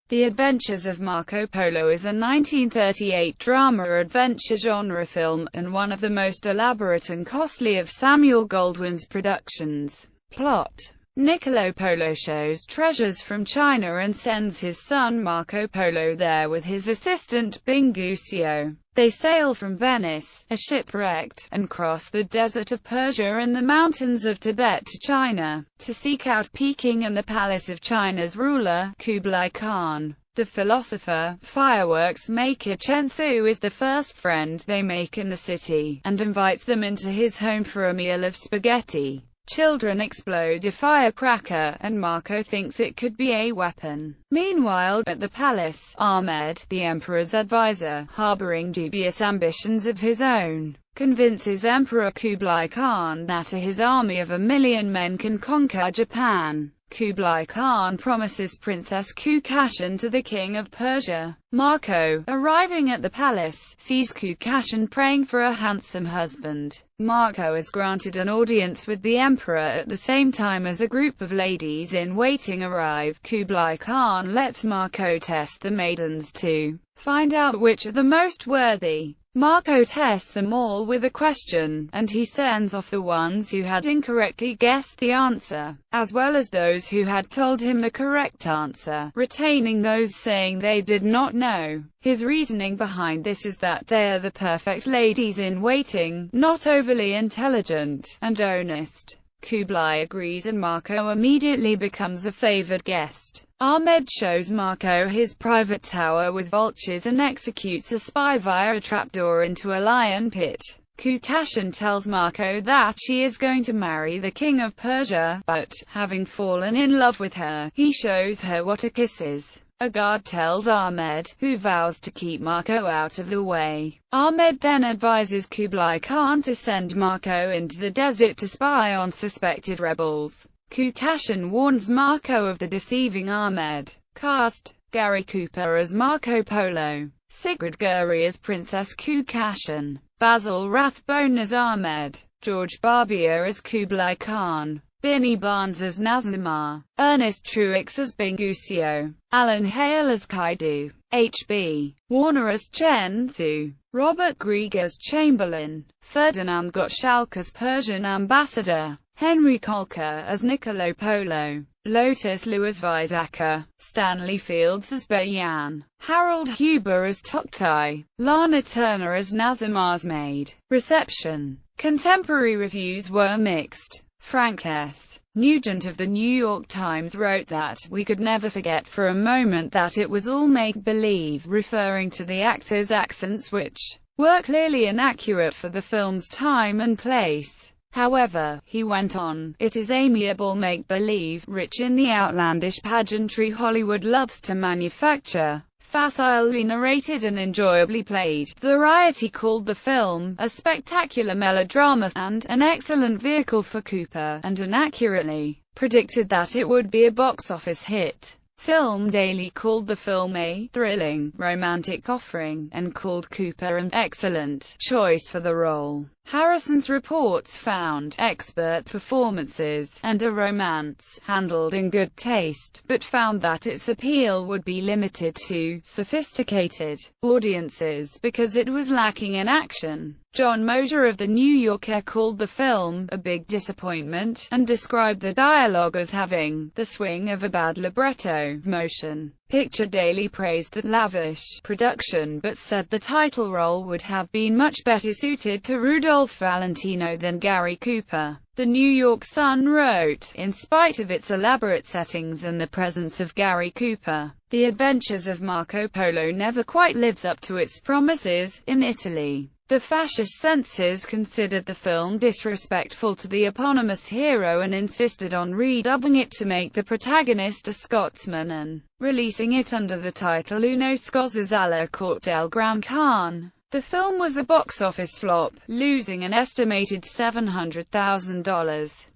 The Adventures of Marco Polo is a 1938 drama-adventure genre film, and one of the most elaborate and costly of Samuel Goldwyn's productions. Plot: Niccolo Polo shows treasures from China and sends his son Marco Polo there with his assistant Binguccio. They sail from Venice, a shipwrecked, and cross the desert of Persia and the mountains of Tibet to China, to seek out Peking and the palace of China's ruler, Kublai Khan. The philosopher, fireworks maker Chen Su is the first friend they make in the city, and invites them into his home for a meal of spaghetti. Children explode a firecracker, and Marco thinks it could be a weapon. Meanwhile, at the palace, Ahmed, the emperor's advisor, harboring dubious ambitions of his own, convinces Emperor Kublai Khan that his army of 1,000,000 men can conquer Japan. Kublai Khan promises Princess Kukashin to the king of Persia. Marco, arriving at the palace, sees Kukashin praying for a handsome husband. Marco is granted an audience with the emperor at the same time as a group of ladies-in-waiting arrive. Kublai Khan lets Marco test the maidens to find out which are the most worthy. Marco tests them all with a question, and he sends off the ones who had incorrectly guessed the answer, as well as those who had told him the correct answer, retaining those saying they did not know. His reasoning behind this is that they are the perfect ladies-in-waiting, not overly intelligent, and honest. Kublai agrees and Marco immediately becomes a favored guest. Ahmed shows Marco his private tower with vultures and executes a spy via a trapdoor into a lion pit. Kukashin tells Marco that she is going to marry the king of Persia, but, having fallen in love with her, he shows her what a kiss is. A guard tells Ahmed, who vows to keep Marco out of the way. Ahmed then advises Kublai Khan to send Marco into the desert to spy on suspected rebels. Kukashin warns Marco of the deceiving Ahmed. Cast: Gary Cooper as Marco Polo, Sigrid Guri as Princess Kukashin, Basil Rathbone as Ahmed, George Barbier as Kublai Khan, Binny Barnes as Nazimar, Ernest Truex as Binguccio, Alan Hale as Kaidu, H.B. Warner as Chen Su, Robert Grieg as Chamberlain, Ferdinand Gottschalk as Persian ambassador, Henry Kolker as Niccolo Polo, Lotus Liu as Vizaka, Stanley Fields as Bayan, Harold Huber as Toktai, Lana Turner as Nazimar's maid. Reception. Contemporary reviews were mixed. Frank S. Nugent of the New York Times wrote that, "We could never forget for a moment that it was all make-believe," referring to the actors' accents which were clearly inaccurate for the film's time and place. However, he went on, "It is amiable make-believe, rich in the outlandish pageantry Hollywood loves to manufacture, facilely narrated and enjoyably played." Variety called the film a spectacular melodrama and an excellent vehicle for Cooper, and inaccurately predicted that it would be a box office hit. Film Daily called the film a thrilling, romantic offering, and called Cooper an excellent choice for the role. Harrison's reports found expert performances and a romance handled in good taste, but found that its appeal would be limited to sophisticated audiences because it was lacking in action. John Mosier of The New Yorker called the film a big disappointment, and described the dialogue as having the swing of a bad libretto. Motion Picture Daily praised the lavish production, but said the title role would have been much better suited to Rudolph Valentino than Gary Cooper. The New York Sun wrote, "In spite of its elaborate settings and the presence of Gary Cooper, The Adventures of Marco Polo never quite lives up to its promises." In Italy, the fascist censors considered the film disrespectful to the eponymous hero and insisted on redubbing it to make the protagonist a Scotsman and releasing it under the title Uno Scozzas alla Corte del Gran Khan. The film was a box office flop, losing an estimated $700,000.